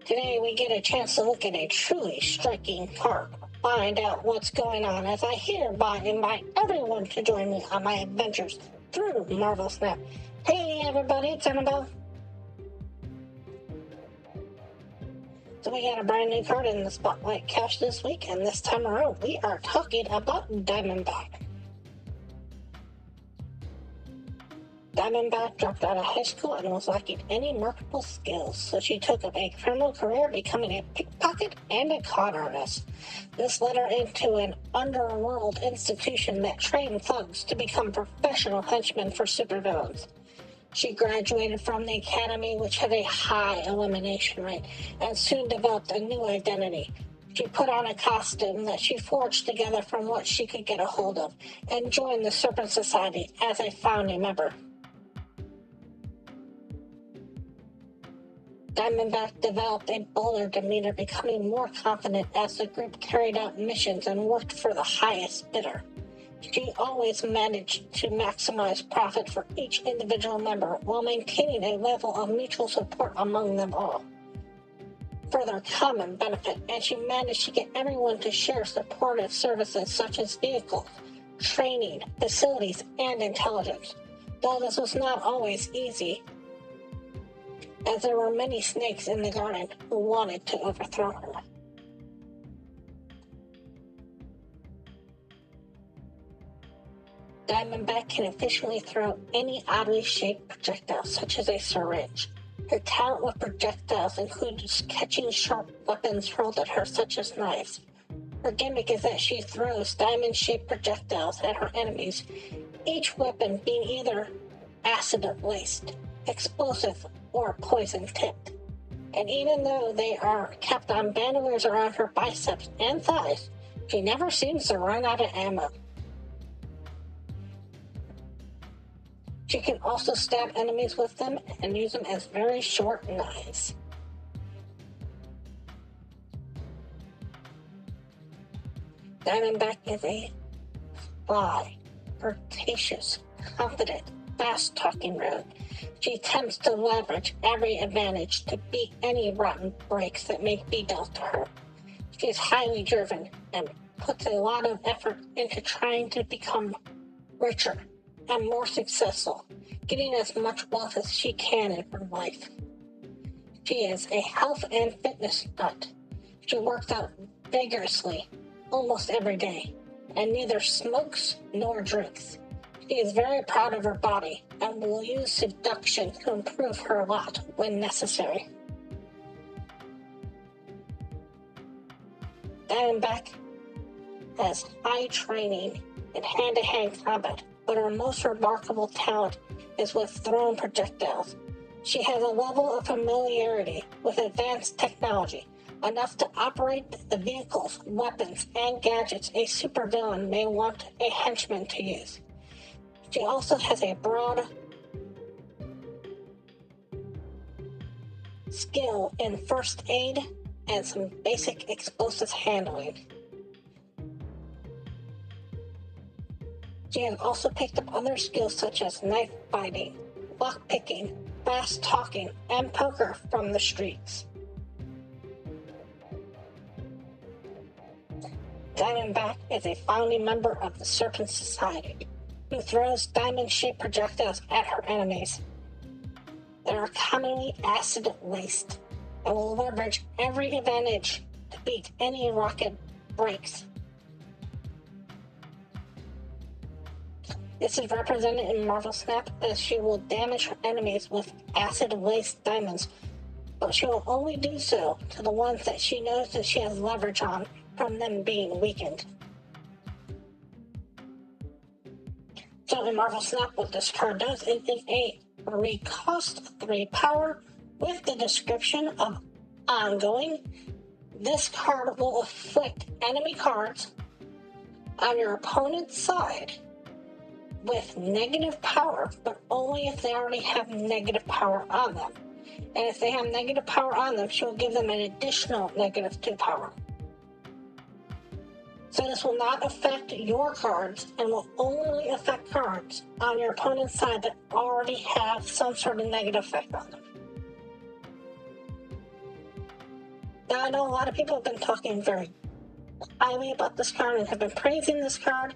Today we get a chance to look at a truly striking card. Find out what's going on as I hereby invite everyone to join me on my adventures through Marvel Snap. Hey everybody, it's Annabelle. So we got a brand new card in the Spotlight Cache this week, and this time around we are talking about Diamondback. Diamondback dropped out of high school and was lacking any marketable skills, so she took up a criminal career, becoming a pickpocket and a con artist. This led her into an underworld institution that trained thugs to become professional henchmen for supervillains. She graduated from the academy, which had a high elimination rate, and soon developed a new identity. She put on a costume that she forged together from what she could get a hold of, and joined the Serpent Society as a founding member. Diamondback developed a bolder demeanor, becoming more confident as the group carried out missions and worked for the highest bidder. She always managed to maximize profit for each individual member while maintaining a level of mutual support among them all. For their common benefit, and she managed to get everyone to share supportive services such as vehicles, training, facilities, and intelligence. Though this was not always easy, as there were many snakes in the garden who wanted to overthrow her. Diamondback can efficiently throw any oddly shaped projectile, such as a syringe. Her talent with projectiles includes catching sharp weapons hurled at her, such as knives. Her gimmick is that she throws diamond-shaped projectiles at her enemies, each weapon being either acid-laced, explosive, or poison-tipped. And even though they are kept on bandoliers around her biceps and thighs, she never seems to run out of ammo. She can also stab enemies with them and use them as very short knives. Diamondback is a sly, flirtatious, confident, fast-talking rogue. She attempts to leverage every advantage to beat any rotten breaks that may be dealt to her. She is highly driven and puts a lot of effort into trying to become richer and more successful, getting as much wealth as she can in her life. She is a health and fitness nut. She works out vigorously almost every day and neither smokes nor drinks. She is very proud of her body and will use seduction to improve her lot when necessary. Diamondback has high training in hand-to-hand combat, but her most remarkable talent is with thrown projectiles. She has a level of familiarity with advanced technology, enough to operate the vehicles, weapons, and gadgets a supervillain may want a henchman to use. She also has a broad skill in first aid and some basic explosives handling. She has also picked up other skills such as knife fighting, lockpicking, fast talking, and poker from the streets. Diamondback is a founding member of the Serpent Society, who throws diamond-shaped projectiles at her enemies. They are commonly acid-laced and will leverage every advantage to beat any rocket breaks. This is represented in Marvel Snap as she will damage her enemies with acid-laced diamonds, but she will only do so to the ones that she knows that she has leverage on from them being weakened. So in Marvel Snap, what this card does is a recost 3 power with the description of ongoing. This card will afflict enemy cards on your opponent's side with negative power, but only if they already have negative power on them. And if they have negative power on them, she'll give them an additional -2 power. So this will not affect your cards and will only affect cards on your opponent's side that already have some sort of negative effect on them. Now, I know a lot of people have been talking very highly about this card and have been praising this card,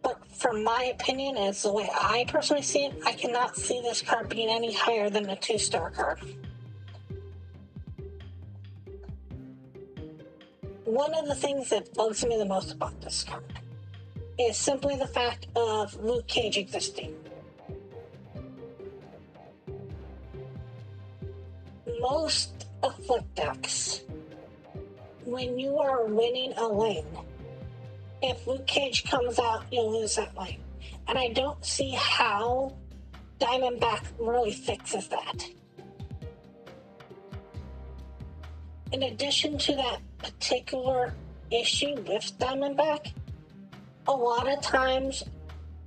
but from my opinion, as the way I personally see it, I cannot see this card being any higher than a 2-star card. One of the things that bugs me the most about this card is simply the fact of Luke Cage existing. Most Afflict decks, when you are winning a lane, if Luke Cage comes out, you'll lose that lane. And I don't see how Diamondback really fixes that. In addition to that particular issue with Diamondback, a lot of times,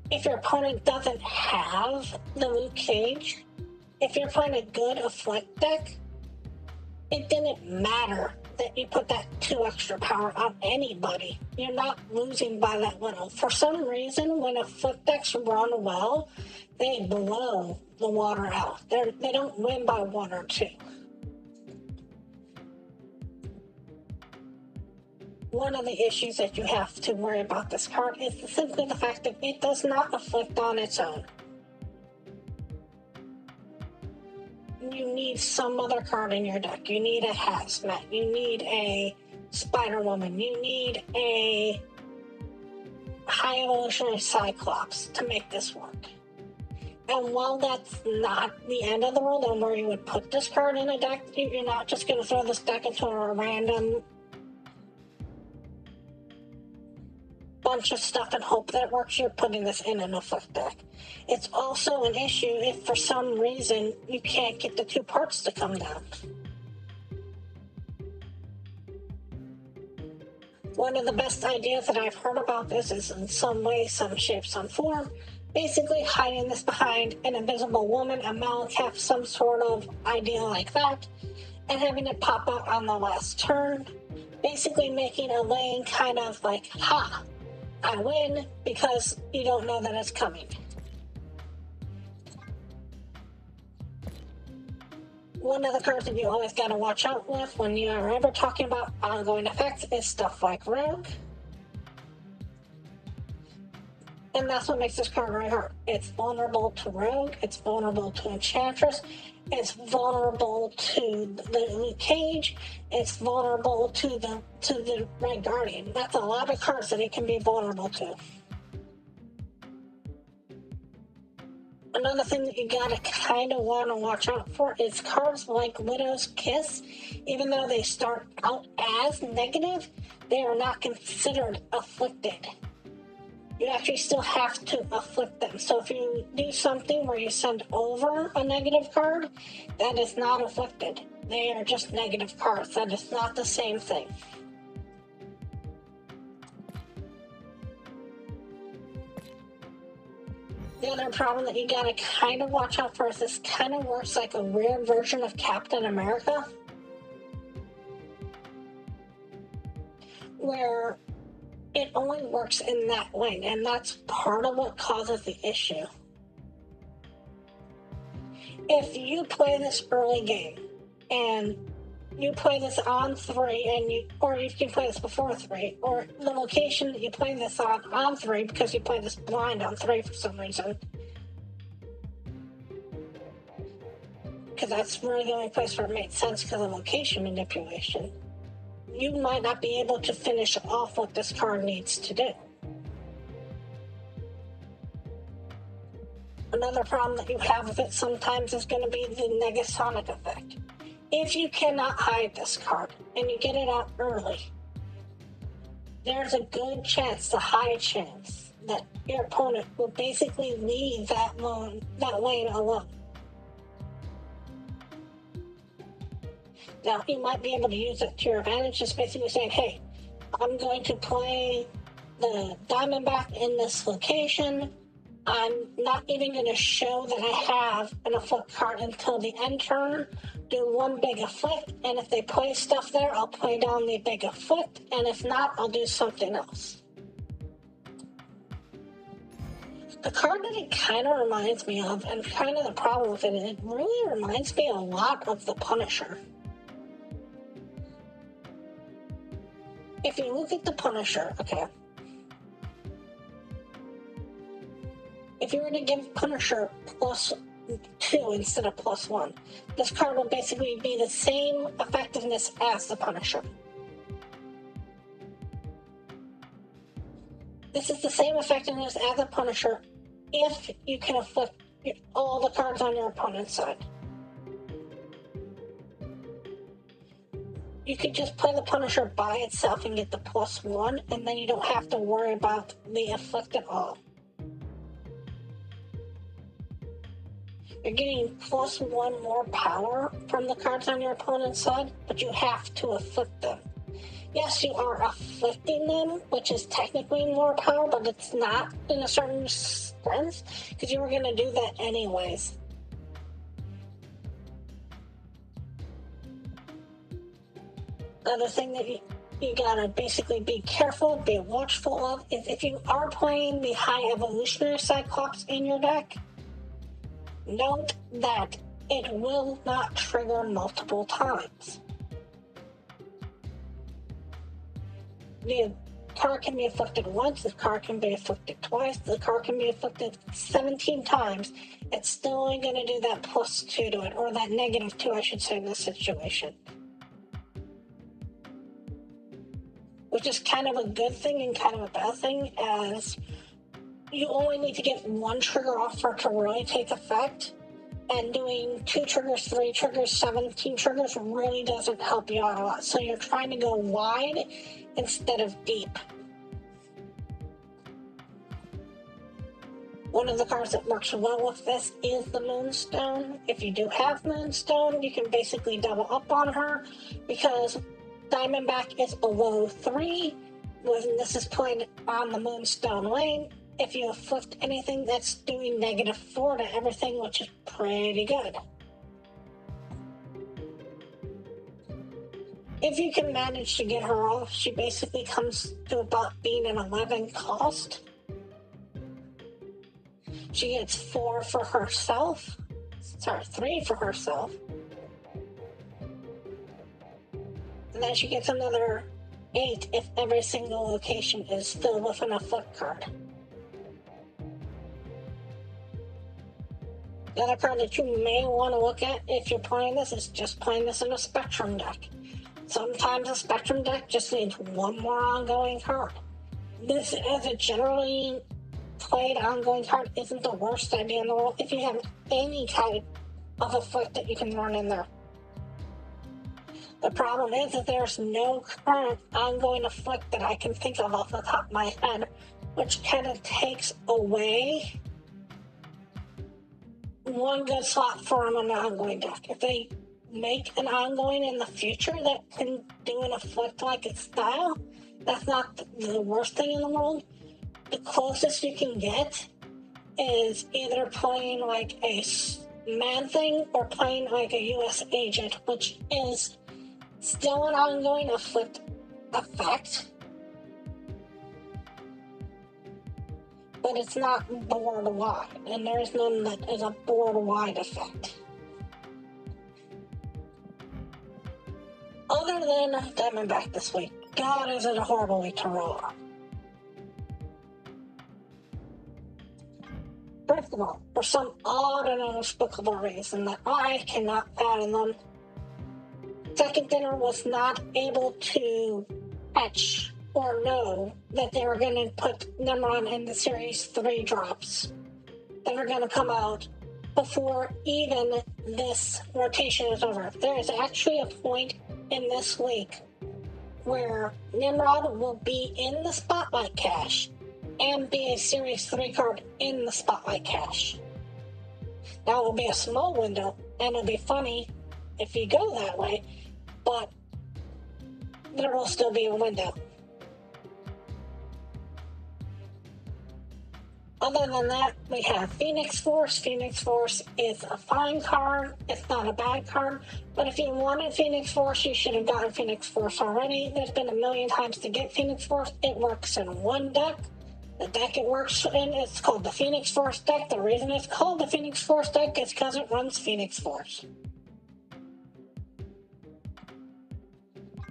if your opponent doesn't have the Luke Cage, if you're playing a good Afflict deck, it didn't matter that you put that 2 extra power on anybody. You're not losing by that little. For some reason, when Afflict decks run well, they blow the water out. They don't win by 1 or 2. One of the issues that you have to worry about this card is simply the fact that it does not afflict on its own. You need some other card in your deck. You need a Hazmat. You need a Spider-Woman. You need a High Evolutionary Cyclops to make this work. And while that's not the end of the world and where you would put this card in a deck, you're not just going to throw this deck into a random bunch of stuff and hope that it works. You're putting this in an Afflict deck. It's also an issue if for some reason you can't get the 2 parts to come down. One of the best ideas that I've heard about this is in some way, some shape, some form, basically hiding this behind an invisible woman, a Malekith, some sort of idea like that, and having it pop out on the last turn, basically making a lane kind of like, ha, I win, because you don't know that it's coming. One of the cards that you always got to watch out with when you are ever talking about ongoing effects is stuff like Rogue. And that's what makes this card very hard. It's vulnerable to Rogue, it's vulnerable to Enchantress, it's vulnerable to the Luke Cage, it's vulnerable to the Red Guardian. That's a lot of cards that it can be vulnerable to. Another thing that you gotta kind of want to watch out for is cards like Widow's Kiss. Even though they start out as negative, they are not considered afflicted. You actually still have to afflict them. So if you do something where you send over a negative card, that is not afflicted. They are just negative cards. That is not the same thing. The other problem that you gotta kind of watch out for is this kind of works like a rare version of Captain America, where it only works in that lane, and that's part of what causes the issue. If you play this early game, and you play this on 3, or you can play this before 3, or the location that you play this on 3, because you play this blind on 3 for some reason, because that's really the only place where it makes sense because of location manipulation, you might not be able to finish off what this card needs to do. Another problem that you have with it sometimes is going to be the Negasonic effect. If you cannot hide this card and you get it out early, there's a good chance, a high chance, that your opponent will basically leave that lane alone. Now, you might be able to use it to your advantage, just basically saying, hey, I'm going to play the Diamondback in this location. I'm not even going to show that I have an Afflict card until the end turn. Do one big Afflict, and if they play stuff there, I'll play down the big Afflict, and if not, I'll do something else. The card that it kind of reminds me of, and kind of the problem with it, it really reminds me a lot of the Punisher. if you look at the Punisher, okay, if you were to give Punisher +2 instead of +1, this card will basically be the same effectiveness as the Punisher. This is the same effectiveness as the Punisher if you can afflict all the cards on your opponent's side. You could just play the Punisher by itself and get the +1, and then you don't have to worry about the afflict at all. You're getting +1 more power from the cards on your opponent's side, but you have to afflict them. Yes, you are afflicting them, which is technically more power, but it's not in a certain sense, because you were going to do that anyways. Another thing that you gotta basically be careful, be watchful of, is if you are playing the High Evolutionary Cyclops in your deck, note that it will not trigger multiple times. The card can be afflicted once, the card can be afflicted twice, the card can be afflicted 17 times. It's still only going to do that +2 to it, or that -2, I should say, in this situation. Which is kind of a good thing and kind of a bad thing, as you only need to get one trigger off for it to really take effect, and doing 2 triggers, 3 triggers, 17 triggers really doesn't help you out a lot. So you're trying to go wide instead of deep. One of the cards that works well with this is the Moonstone. If you do have Moonstone, you can basically double up on her, because Diamondback is below 3 when this is played on the Moonstone lane. If you afflict anything, that's doing -4 to everything, which is pretty good. If you can manage to get her off, she basically comes to about being an 11 cost. She gets 4 for herself. Sorry, 3 for herself. And then she gets another 8 if every single location is filled with an afflict card. The other card that you may want to look at if you're playing this is just playing this in a Spectrum deck. Sometimes a Spectrum deck just needs one more ongoing card. This, as a generally played ongoing card, isn't the worst idea in the world if you have any type of afflict that you can run in there. The problem is that there's no current ongoing afflict that I can think of off the top of my head, which kind of takes away one good slot for them in an ongoing deck. If they make an ongoing in the future that can do an afflict like its style, that's not the worst thing in the world. The closest you can get is either playing like a Man-Thing or playing like a US Agent, which is still an ongoing afflict effect, but it's not board-wide, and there's none that is a board-wide effect. Other than Diamondback this week, God, is it a horrible week to roll on. First of all, for some odd and inexplicable reason that I cannot fathom, Second Dinner was not able to catch or know that they were going to put Nimrod in the Series 3 drops that are going to come out before even this rotation is over. There is actually a point in this week where Nimrod will be in the Spotlight Cache and be a Series 3 card in the Spotlight Cache. Now, it will be a small window, and it'll be funny if you go that way, but there will still be a window. Other than that, we have Phoenix Force. Phoenix Force is a fine card. It's not a bad card. But if you wanted Phoenix Force, you should have gotten Phoenix Force already. There's been a million times to get Phoenix Force. It works in one deck. The deck it works in is called the Phoenix Force deck. The reason it's called the Phoenix Force deck is because it runs Phoenix Force.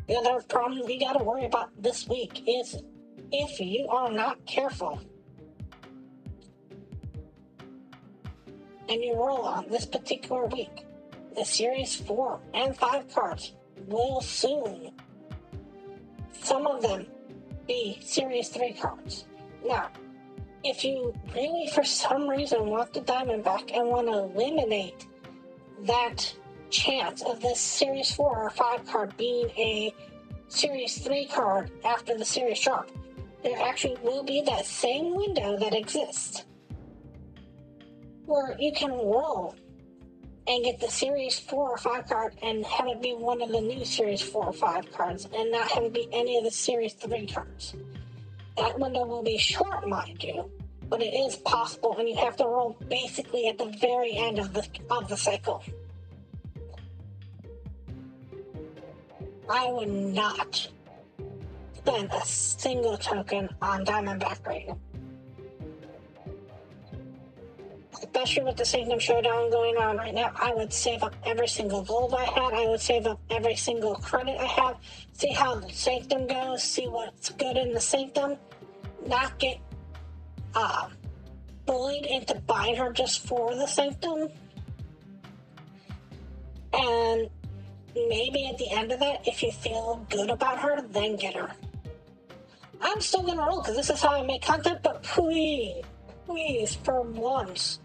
The other problem you gotta worry about this week is if you are not careful and you roll on this particular week, the Series 4 and 5 cards will soon, some of them, be Series 3 cards. Now, if you really for some reason want the Diamondback and want to eliminate that chance of this Series 4 or 5 card being a Series 3 card after the Series drop, there actually will be that same window that exists where you can roll and get the Series 4 or 5 card and have it be one of the new Series 4 or 5 cards and not have it be any of the Series 3 cards. That window will be short, mind you, but it is possible, and you have to roll basically at the very end of the cycle. I would not spend a single token on Diamondback right now. Especially with the Sanctum Showdown going on right now, I would save up every single gold I had. I would save up every single credit I have. See how the Sanctum goes. See what's good in the Sanctum. Not get bullied into buying her just for the Sanctum. And maybe at the end of that, if you feel good about her, then get her. I'm still going to roll because this is how I make content, but please, for once,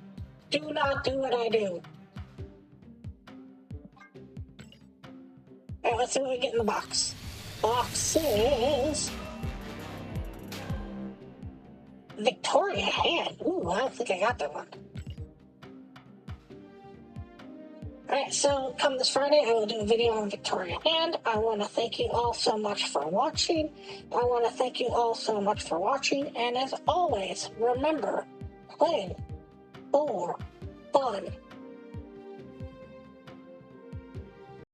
do not do what I do. Alright, let's see what we get in the box. Boxes. Victoria Hand. Ooh, I don't think I got that one. Alright, so come this Friday, I will do a video on Victoria Hand. I want to thank you all so much for watching. And as always, remember, play for fun.